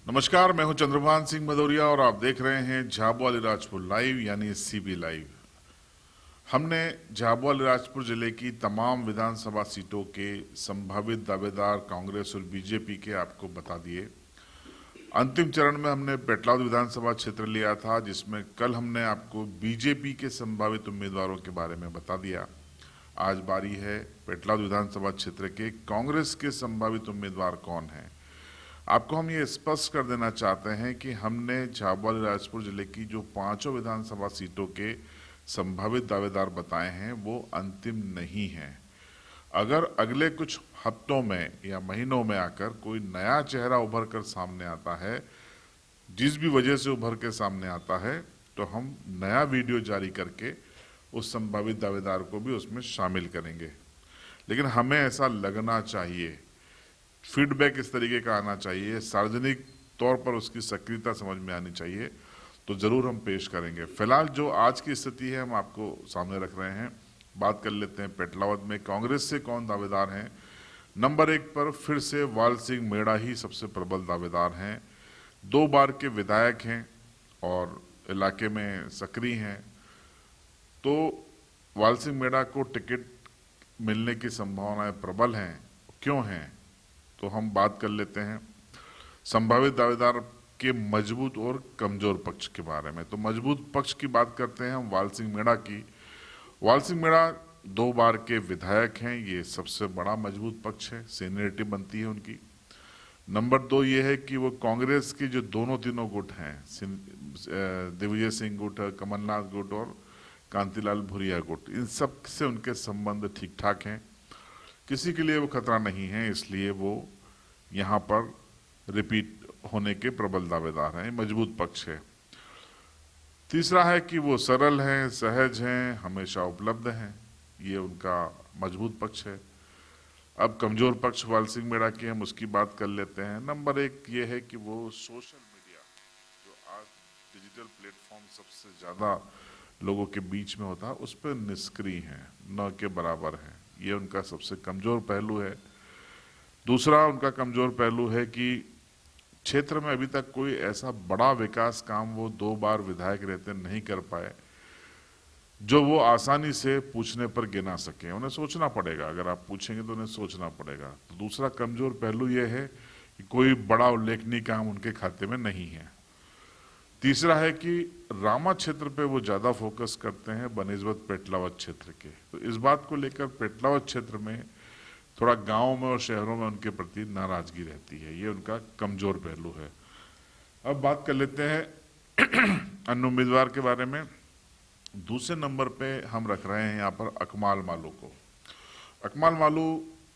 नमस्कार, मैं हूं चंद्रभान सिंह भदौरिया और आप देख रहे हैं झाबुआ अलीराजपुर लाइव यानी सीबी लाइव। हमने झाबुआ अलीराजपुर जिले की तमाम विधानसभा सीटों के संभावित दावेदार कांग्रेस और बीजेपी के आपको बता दिए। अंतिम चरण में हमने पेटलाद विधानसभा क्षेत्र लिया था, जिसमें कल हमने आपको बीजेपी के संभावित उम्मीदवारों के बारे में बता दिया। आज बारी है पेटलाद विधानसभा क्षेत्र के कांग्रेस के संभावित उम्मीदवार कौन हैं। आपको हम ये स्पष्ट कर देना चाहते हैं कि हमने झाबुआ अलीराजपुर जिले की जो 5 विधानसभा सीटों के संभावित दावेदार बताए हैं वो अंतिम नहीं हैं। अगर अगले कुछ हफ्तों में या महीनों में आकर कोई नया चेहरा उभर कर सामने आता है, जिस भी वजह से उभर के सामने आता है, तो हम नया वीडियो जारी करके उस संभावित दावेदार को भी उसमें शामिल करेंगे। लेकिन हमें ऐसा लगना चाहिए, फीडबैक इस तरीके का आना चाहिए, सार्वजनिक तौर पर उसकी सक्रियता समझ में आनी चाहिए, तो जरूर हम पेश करेंगे। फिलहाल जो आज की स्थिति है हम आपको सामने रख रहे हैं। बात कर लेते हैं पेटलावद में कांग्रेस से कौन दावेदार हैं। नंबर 1 पर फिर से वाल सिंह मेड़ा ही सबसे प्रबल दावेदार हैं। 2 बार के विधायक हैं और इलाके में सक्रिय हैं, तो वाल सिंह मेड़ा को टिकट मिलने की संभावनाएं प्रबल हैं। क्यों हैं, तो हम बात कर लेते हैं संभावित दावेदार के मजबूत और कमजोर पक्ष के बारे में। तो मजबूत पक्ष की बात करते हैं हम वाल सिंह मेड़ा की। वाल सिंह मेड़ा 2 बार के विधायक हैं, ये सबसे बड़ा मजबूत पक्ष है, सीनियरिटी बनती है उनकी। नंबर 2 ये है कि वो कांग्रेस के जो तीनों गुट हैं, दिग्विजय सिंह गुट, कमलनाथ गुट और कांतिलाल भूरिया गुट, इन सब से उनके संबंध ठीक ठाक हैं, किसी के लिए वो खतरा नहीं है, इसलिए वो यहाँ पर रिपीट होने के प्रबल दावेदार हैं, मजबूत पक्ष है। तीसरा है कि वो सरल हैं, सहज हैं, हमेशा उपलब्ध हैं, ये उनका मजबूत पक्ष है। अब कमजोर पक्ष वाल सिंह मेड़ा की हम उसकी बात कर लेते हैं। नंबर 1 ये है कि वो सोशल मीडिया, जो आज डिजिटल प्लेटफॉर्म सबसे ज्यादा लोगों के बीच में होता है, उस पर निष्क्रिय हैं, न के बराबर हैं, ये उनका सबसे कमजोर पहलू है। दूसरा उनका कमजोर पहलू है कि क्षेत्र में अभी तक कोई ऐसा बड़ा विकास काम वो 2 बार विधायक रहते नहीं कर पाए जो वो आसानी से पूछने पर गिना सके। उन्हें सोचना पड़ेगा, अगर आप पूछेंगे तो उन्हें सोचना पड़ेगा। तो दूसरा कमजोर पहलू ये है कि कोई बड़ा उल्लेखनीय काम उनके खाते में नहीं है। तीसरा है कि रामा क्षेत्र पे वो ज्यादा फोकस करते हैं बनिस्बत पेटलावद क्षेत्र के। तो इस बात को लेकर पेटलावद क्षेत्र में थोड़ा गांव में और शहरों में उनके प्रति नाराजगी रहती है, ये उनका कमजोर पहलू है। अब बात कर लेते हैं अन्य उम्मीदवार के बारे में। दूसरे नंबर पे हम रख रहे हैं यहाँ पर अकमाल मालू को। अकमाल मालू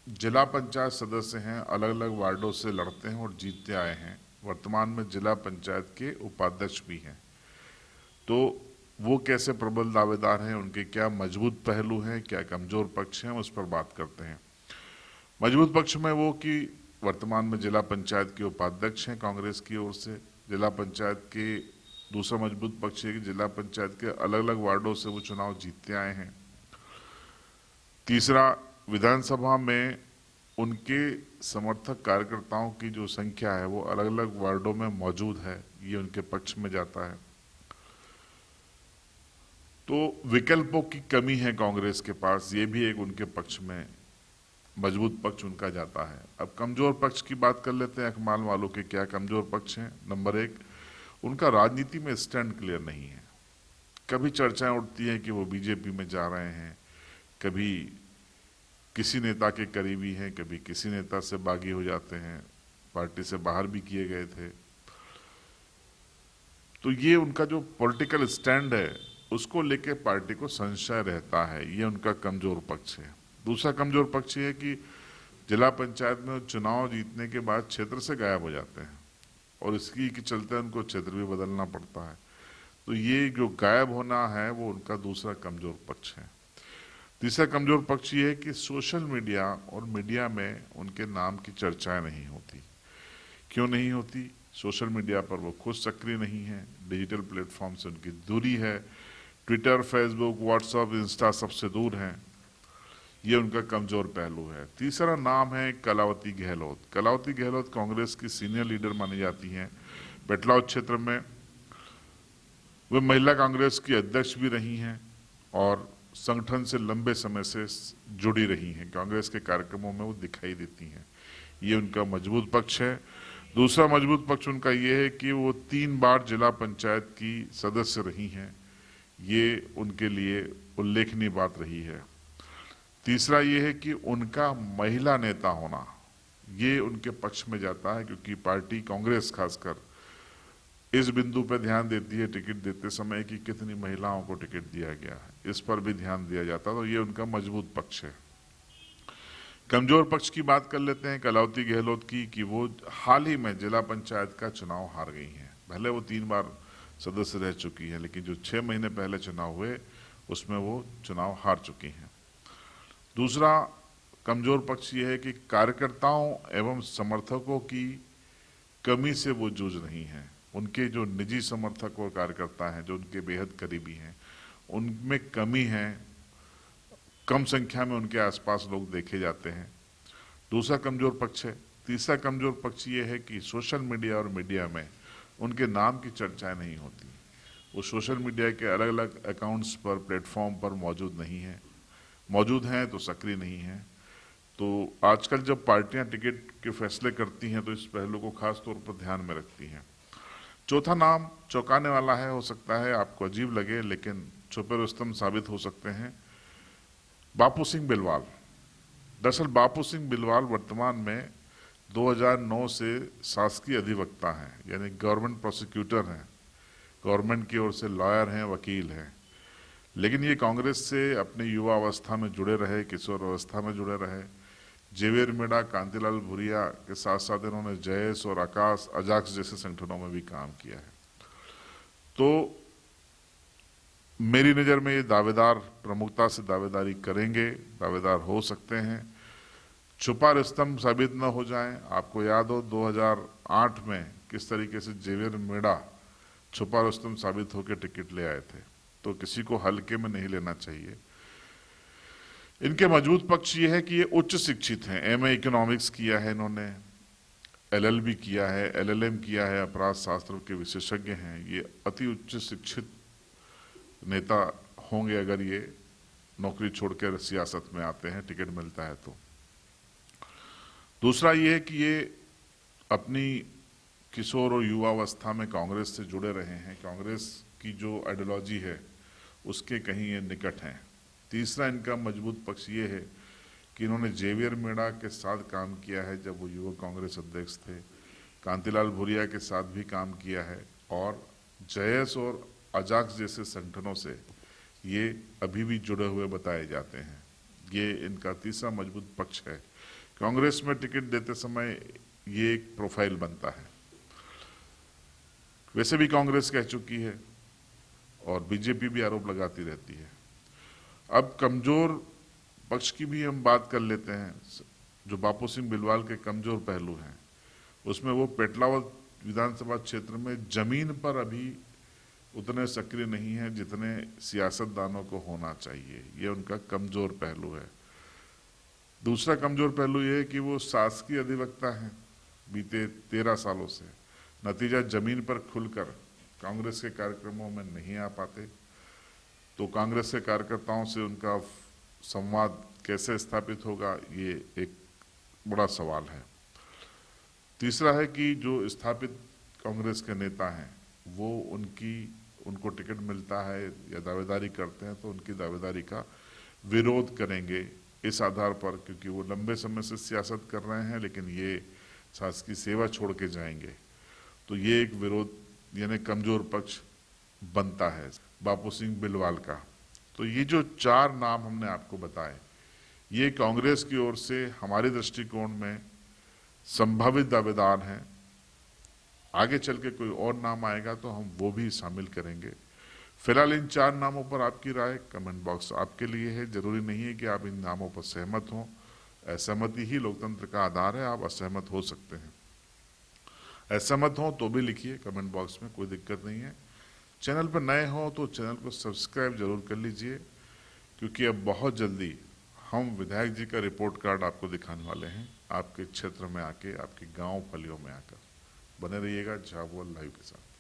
जिला पंचायत सदस्य हैं, अलग अलग वार्डों से लड़ते हैं और जीतते आए हैं, वर्तमान में जिला पंचायत के उपाध्यक्ष भी हैं। तो वो कैसे प्रबल दावेदार हैं, उनके क्या मजबूत पहलू हैं, क्या कमजोर पक्ष हैं, उस पर बात करते हैं। मजबूत पक्ष में वो कि वर्तमान में जिला पंचायत के उपाध्यक्ष हैं कांग्रेस की ओर से। जिला पंचायत के दूसरा मजबूत पक्ष है कि जिला पंचायत के अलग अलग वार्डों से वो चुनाव जीतते आए हैं। तीसरा, विधानसभा में उनके समर्थक कार्यकर्ताओं की जो संख्या है वो अलग अलग वार्डों में मौजूद है, ये उनके पक्ष में जाता है। तो विकल्पों की कमी है कांग्रेस के पास, ये भी एक उनके पक्ष में मजबूत पक्ष उनका जाता है। अब कमजोर पक्ष की बात कर लेते हैं अकमाल वालों के क्या कमजोर पक्ष हैं। नंबर 1, उनका राजनीति में स्टैंड क्लियर नहीं है। कभी चर्चाएं उठती हैं कि वो बीजेपी में जा रहे हैं, कभी किसी नेता के करीबी हैं, कभी किसी नेता से बागी हो जाते हैं, पार्टी से बाहर भी किए गए थे। तो ये उनका जो पॉलिटिकल स्टैंड है उसको लेके पार्टी को संशय रहता है, ये उनका कमजोर पक्ष है। दूसरा कमजोर पक्ष ये है कि जिला पंचायत में चुनाव जीतने के बाद क्षेत्र से गायब हो जाते हैं और इसकी के चलते उनको क्षेत्र भी बदलना पड़ता है। तो ये जो गायब होना है वो उनका दूसरा कमजोर पक्ष है। तीसरा कमजोर पक्ष ये है कि सोशल मीडिया और मीडिया में उनके नाम की चर्चाएं नहीं होती। क्यों नहीं होती? सोशल मीडिया पर वो खुद सक्रिय नहीं है, डिजिटल प्लेटफॉर्म से उनकी दूरी है, ट्विटर, फेसबुक, व्हाट्सएप, इंस्टा सबसे दूर हैं। ये उनका कमजोर पहलू है। तीसरा नाम है कलावती गहलोत। कलावती गहलोत कांग्रेस की सीनियर लीडर मानी जाती हैं। पेटलाद क्षेत्र में वे महिला कांग्रेस की अध्यक्ष भी रही हैं और संगठन से लंबे समय से जुड़ी रही हैं। कांग्रेस के कार्यक्रमों में वो दिखाई देती हैं। ये उनका मजबूत पक्ष है। दूसरा मजबूत पक्ष उनका ये है कि वो 3 बार जिला पंचायत की सदस्य रही हैं। ये उनके लिए उल्लेखनीय बात रही है। तीसरा ये है कि उनका महिला नेता होना, ये उनके पक्ष में जाता है, क्योंकि पार्टी कांग्रेस खासकर इस बिंदु पर ध्यान देती है टिकट देते समय कि कितनी महिलाओं को टिकट दिया गया है, इस पर भी ध्यान दिया जाता है। तो ये उनका मजबूत पक्ष है। कमजोर पक्ष की बात कर लेते हैं कलावती गहलोत की, कि वो हाल ही में जिला पंचायत का चुनाव हार गई हैं। पहले वो 3 बार सदस्य रह चुकी हैं, लेकिन जो 6 महीने पहले चुनाव हुए उसमें वो चुनाव हार चुकी हैं। दूसरा कमजोर पक्ष ये है कि कार्यकर्ताओं एवं समर्थकों की कमी से वो जूझ रही हैं। उनके जो निजी समर्थक और कार्यकर्ता हैं, जो उनके बेहद करीबी हैं, उनमें कमी है। कम संख्या में उनके आसपास लोग देखे जाते हैं। दूसरा कमजोर पक्ष है। तीसरा कमजोर पक्ष ये है कि सोशल मीडिया और मीडिया में उनके नाम की चर्चाएं नहीं होती। वो सोशल मीडिया के अलग अलग अकाउंट्स पर, प्लेटफॉर्म पर मौजूद नहीं है, मौजूद हैं तो सक्रिय नहीं हैं। तो आजकल जब पार्टियां टिकट के फैसले करती हैं तो इस पहलू को खास तौर पर ध्यान में रखती हैं। चौथा नाम चौंकाने वाला है, हो सकता है आपको अजीब लगे, लेकिन छुपे रुस्तम साबित हो सकते हैं। बापू सिंह बिलवाल। दरअसल बापू सिंह बिलवाल वर्तमान में 2009 से शासकीय अधिवक्ता हैं, यानी गवर्नमेंट प्रोसिक्यूटर हैं, गवर्नमेंट की ओर से लॉयर हैं, वकील हैं। लेकिन ये कांग्रेस से अपनी युवा अवस्था में जुड़े रहे, किशोर अवस्था में जुड़े रहे। जेवियर मेड़ा, कांतिलाल भूरिया के साथ साथ इन्होंने जयेश और आकाश अजाक्स जैसे संगठनों में भी काम किया है। तो मेरी नज़र में ये दावेदार प्रमुखता से दावेदारी करेंगे, दावेदार हो सकते हैं। छुपा रुस्तम साबित न हो जाएं। आपको याद हो 2008 में किस तरीके से जेवियर मेड़ा छुपा रुस्तम साबित होकर टिकट ले आए थे। तो किसी को हल्के में नहीं लेना चाहिए। इनके मजबूत पक्ष ये है कि ये उच्च शिक्षित हैं। एमए इकोनॉमिक्स किया है इन्होंने, एलएलबी किया है, एलएलएम किया है, अपराध शास्त्र के विशेषज्ञ हैं। ये अति उच्च शिक्षित नेता होंगे अगर ये नौकरी छोड़कर सियासत में आते हैं, टिकट मिलता है तो। दूसरा ये है कि ये अपनी किशोर और युवावस्था में कांग्रेस से जुड़े रहे हैं। कांग्रेस की जो आइडियोलॉजी है उसके कहीं ये निकट हैं। तीसरा इनका मजबूत पक्ष ये है कि इन्होंने जेवियर मेड़ा के साथ काम किया है जब वो युवा कांग्रेस अध्यक्ष थे, कांतिलाल भूरिया के साथ भी काम किया है, और जयेश और अजाक्स जैसे संगठनों से ये अभी भी जुड़े हुए बताए जाते हैं। ये इनका तीसरा मजबूत पक्ष है। कांग्रेस में टिकट देते समय ये एक प्रोफाइल बनता है। वैसे भी कांग्रेस कह चुकी है और बीजेपी भी आरोप लगाती रहती है। अब कमजोर पक्ष की भी हम बात कर लेते हैं। जो बापू सिंह बिलवाल के कमजोर पहलू हैं उसमें वो पेटलावद विधानसभा क्षेत्र में जमीन पर अभी उतने सक्रिय नहीं है जितने सियासतदानों को होना चाहिए। ये उनका कमजोर पहलू है। दूसरा कमजोर पहलू ये है कि वो शासकीय अधिवक्ता हैं बीते 13 सालों से। नतीजा जमीन पर खुलकर कांग्रेस के कार्यक्रमों में नहीं आ पाते। तो कांग्रेस के कार्यकर्ताओं से उनका संवाद कैसे स्थापित होगा, ये एक बड़ा सवाल है। तीसरा है कि जो स्थापित कांग्रेस के नेता हैं वो उनको टिकट मिलता है या दावेदारी करते हैं तो उनकी दावेदारी का विरोध करेंगे इस आधार पर, क्योंकि वो लंबे समय से सियासत कर रहे हैं लेकिन ये शासकीय सेवा छोड़ के जाएंगे। तो ये एक विरोध यानी कमजोर पक्ष बनता है बापू सिंह बिलवाल का। तो ये जो 4 नाम हमने आपको बताए, ये कांग्रेस की ओर से हमारे दृष्टिकोण में संभावित दावेदार हैं। आगे चल के कोई और नाम आएगा तो हम वो भी शामिल करेंगे। फिलहाल इन 4 नामों पर आपकी राय कमेंट बॉक्स आपके लिए है। जरूरी नहीं है कि आप इन नामों पर सहमत हों। असहमति ही लोकतंत्र का आधार है। आप असहमत हो सकते हैं। असहमत हो तो भी लिखिए कमेंट बॉक्स में, कोई दिक्कत नहीं है। चैनल पर नए हो तो चैनल को सब्सक्राइब जरूर कर लीजिए, क्योंकि अब बहुत जल्दी हम विधायक जी का रिपोर्ट कार्ड आपको दिखाने वाले हैं, आपके क्षेत्र में आके, आपके गांव फलियों में आकर। बने रहिएगा झाबुआ लाइव के साथ।